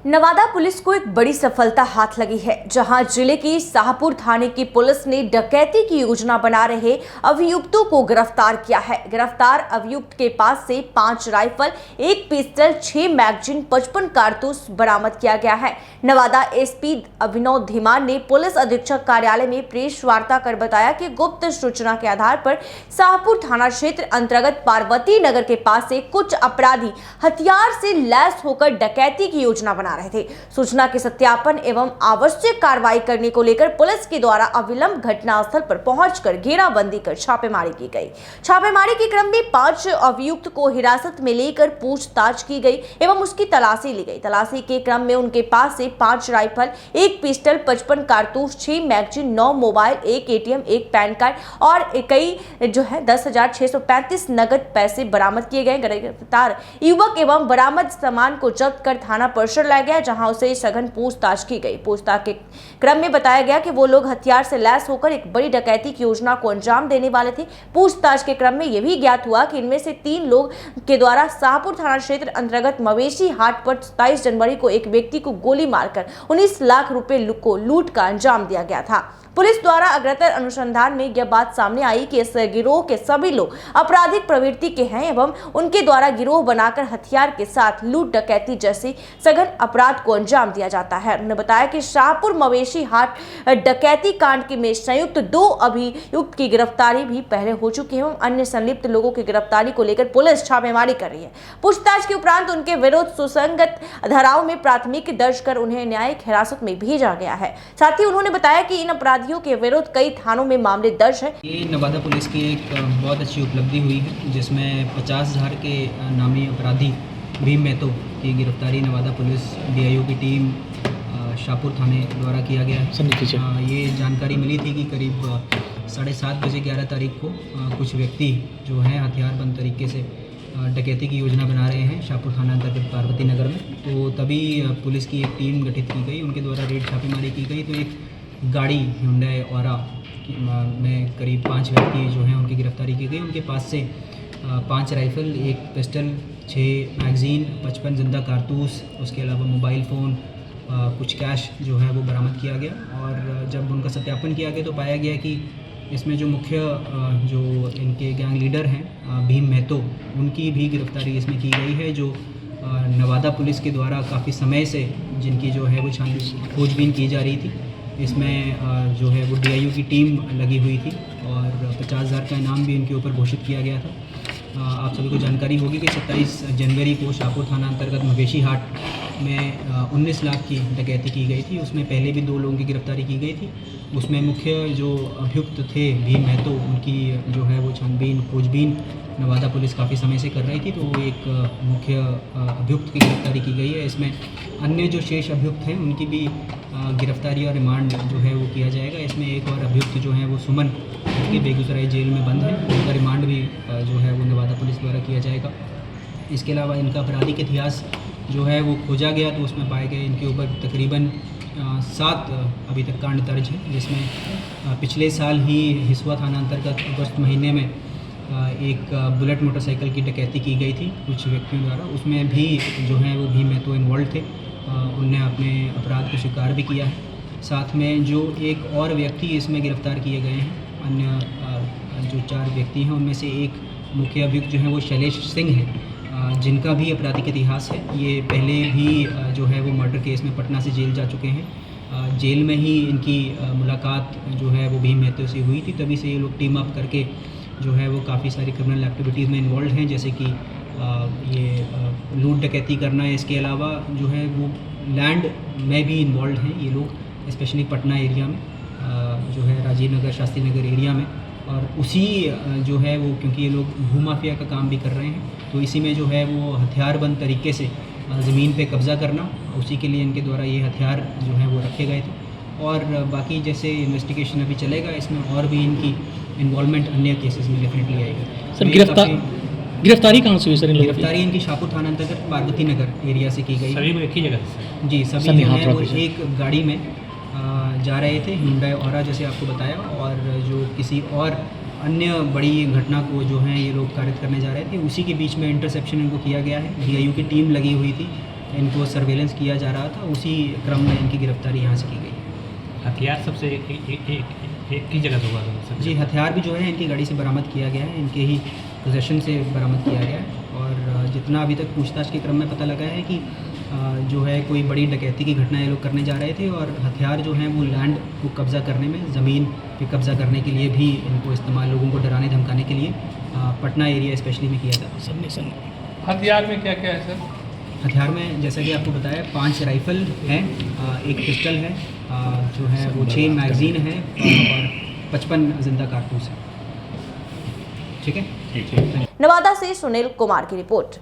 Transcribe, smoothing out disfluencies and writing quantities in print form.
Nawada police को एक बड़ी सफलता हाथ लगी है, जहां जिले की शाहपुर थाने की पुलिस ने डकैती की योजना बना रहे अभियुक्तों को गिरफ्तार किया है। गिरफ्तार अभियुक्त के पास से 5 राइफल, 1 पिस्टल, 6 मैगजीन, 55 कारतूस बरामद किया गया है। नवादा एसपी अभिनव धीमान ने पुलिस अधीक्षक कार्यालय में प्रेस वार्ता कर बताया कि गुप्त सूचना के आधार पर शाहपुर थाना क्षेत्र अंतर्गत पार्वती नगर के पास से कुछ अपराधी हथियार से लैस होकर डकैती की योजना बना रहे थे। सूचना के सत्यापन एवं आवश्यक कार्रवाई करने को लेकर पुलिस के द्वारा अविलंब घटनास्थल पर पहुंचकर घेराबंदी कर छापेमारी की गई। छापेमारी के क्रम में 5 अभियुक्त को हिरासत में लेकर पूछताछ की गई एवं उसकी तलाशी ली गई। तलाशी के क्रम में उनके पास से 5 राइफल, 1 पिस्टल, 55 कारतूस, 6 magazine, 9 mobile, 1 ATM, 1 pan card और कई 10,635 नगद पैसे बरामद किए गए। गिरफ्तार युवक एवं बरामद सामान को जब्त कर थाना परिसर लाया गया, जहां उसे सघन पूछताछ की गई। पूछताछ के क्रम में बताया गया कि वो लोग हथियार से लैस होकर एक बड़ी डकैती की योजना को अंजाम देने वाले थे। पूछताछ के क्रम में यह भी ज्ञात हुआ कि इनमें से 3 लोग के द्वारा शाहपुर थाना क्षेत्र अंतर्गत मवेशी हाट पर 27 जनवरी को एक व्यक्ति को गोली मारकर 19 लाख रुपए को लूट का अंजाम दिया गया था। पुलिस द्वारा अग्रतर अनुसंधान में यह बात सामने आई कि इस गिरोह के सभी लोग आपराधिक प्रवृत्ति के हैं एवं उनके द्वारा गिरोह बनाकर हथियार के साथ लूट डकैती जैसे सघन अपराध को अंजाम दिया जाता है। उन्होंने बताया कि शाहपुर मवेशी हाट डकैती कांड में संयुक्त 2 अभियुक्त की गिरफ्तारी भी पहले हो चुकी है एवं अन्य संलिप्त लोगों की गिरफ्तारी को लेकर पुलिस छापेमारी कर रही है। पूछताछ के उपरांत उनके विरुद्ध सुसंगत धाराओं में प्राथमिकी दर्ज कर उन्हें न्यायिक हिरासत में भेजा गया है। साथ ही उन्होंने बताया कि इन अपराधियों के विरुद्ध कई थानों में मामले दर्ज है। ये नवादा पुलिस की एक बहुत अच्छी उपलब्धि हुई है, जिसमें 50,000 के नामी अपराधी भीम मेहतो की गिरफ्तारी नवादा पुलिस डीआईओ की टीम शाहपुर थाने द्वारा किया गया है। ये जानकारी मिली थी कि करीब 7:30 बजे 11 तारीख को कुछ व्यक्ति जो हैं हथियारबंद तरीके से डकैती की योजना बना रहे हैं शाहपुर थाना अंतर्गत पार्वती नगर में। तो तभी पुलिस की एक टीम गठित की गई, उनके द्वारा रेड छापेमारी की गई। तो एक गाड़ी Hyundai Aura में करीब 5 व्यक्ति जो हैं उनकी गिरफ्तारी की गई। उनके पास से 5 राइफ़ल, 1 पिस्टल, 6 मैगज़ीन, 55 जिंदा कारतूस, उसके अलावा मोबाइल फ़ोन, कुछ कैश जो है वो बरामद किया गया। और जब उनका सत्यापन किया गया तो पाया गया कि इसमें जो मुख्य जो इनके गैंग लीडर हैं भीम मेहतो, उनकी भी गिरफ्तारी इसमें की गई है, जो नवादा पुलिस के द्वारा काफ़ी समय से जिनकी जो है वो छानबीन खोजबीन की जा रही थी। इसमें जो है वो डीआईओ की टीम लगी हुई थी और 50,000 का इनाम भी इनके ऊपर घोषित किया गया था। आप सभी को जानकारी होगी कि 27 जनवरी को शाहपुर थाना अंतर्गत मवेशी हाट में 19 लाख की डकैती की गई थी। उसमें पहले भी 2 लोगों की गिरफ्तारी की गई थी। उसमें मुख्य जो अभियुक्त थे भीम मेहतो, उनकी जो है वो छानबीन खोजबीन नवादा पुलिस काफ़ी समय से कर रही थी, तो वो एक मुख्य अभियुक्त की गिरफ्तारी की गई है। इसमें अन्य जो शेष अभियुक्त हैं उनकी भी गिरफ्तारी और रिमांड जो है वो किया जाएगा। इसमें एक और अभियुक्त जो है वो सुमन के बेगूसराय जेल में बंद है, उनका रिमांड भी जो है वो नवादा पुलिस द्वारा किया जाएगा। इसके अलावा इनका आपराधिक इतिहास जो है वो खोजा गया, तो उसमें पाए गए इनके ऊपर तकरीबन 7 अभी तक कांड दर्ज है, जिसमें पिछले साल ही हिसुआ थाना अंतर्गत अगस्त महीने में एक बुलेट मोटरसाइकिल की डकैती की गई थी कुछ व्यक्तियों द्वारा। उसमें भी जो है वो भीम मेहतो इन्वॉल्व थे, उनने अपने अपराध को स्वीकार भी किया है। साथ में जो एक और व्यक्ति इसमें गिरफ्तार किए गए हैं, अन्य जो 4 व्यक्ति हैं उनमें से एक मुख्य अभियुक्त जो है वो शैलेश सिंह है, जिनका भी आपराधिक इतिहास है। ये पहले भी जो है वो मर्डर केस में पटना से जेल जा चुके हैं। जेल में ही इनकी मुलाकात जो है वो भीम मेहतो से हुई थी, तभी से ये लोग टीम अप करके जो है वो काफ़ी सारी क्रिमिनल एक्टिविटीज़ में इन्वॉल्व हैं, जैसे कि ये लूट डकैती करना है। इसके अलावा जो है वो लैंड में भी इन्वॉल्व हैं ये लोग, स्पेशली पटना एरिया में, जो है राजीव नगर, शास्त्री नगर एरिया में। और उसी जो है वो क्योंकि ये लोग भूमाफिया का काम भी कर रहे हैं, तो इसी में जो है वो हथियारबंद तरीके से ज़मीन पे कब्ज़ा करना, उसी के लिए इनके द्वारा ये हथियार जो है वो रखे गए थे। और बाकी जैसे इन्वेस्टिगेशन अभी चलेगा, इसमें और भी इनकी इन्वॉल्वमेंट अन्य केसेस में डेफिनेटली आएगी। सर गिरफ्तारी कहाँ से हुई सर? गिरफ्तारी इनकी शाहपुर थाना अंतर्गत पार्वती नगर एरिया से की गई। सभी एक ही जगह? जी, सभी जो है वो एक गाड़ी में जा रहे थे, Hyundai Aura जैसे आपको बताया, और जो किसी और अन्य बड़ी घटना को जो है ये लोग कारित करने जा रहे थे, उसी के बीच में इंटरसेप्शन इनको किया गया है। डीआईओ की टीम लगी हुई थी इनको सर्वेलेंस किया जा रहा था, उसी क्रम में इनकी गिरफ्तारी यहाँ से की गई है। हथियार सबसे एक ही जगह से हुआ था सर? जी, हथियार भी जो है इनकी गाड़ी से बरामद किया गया है, इनके ही पोजेशन से बरामद किया गया है। और जितना अभी तक पूछताछ के क्रम में पता लगा है कि जो है कोई बड़ी डकैती की घटना ये लोग करने जा रहे थे और हथियार जो हैं वो लैंड को कब्ज़ा करने में, ज़मीन पे कब्ज़ा करने के लिए भी इनको इस्तेमाल, लोगों को डराने धमकाने के लिए पटना एरिया स्पेशली में किया था। सबमिशन हथियार में क्या क्या है सर? हथियार में जैसा कि आपको बताया 5 राइफ़ल हैं, एक पिस्टल है, जो है वो 6 मैगज़ीन है और 55 जिंदा कारतूस है। ठीक है। नवादा से सुनील कुमार की रिपोर्ट।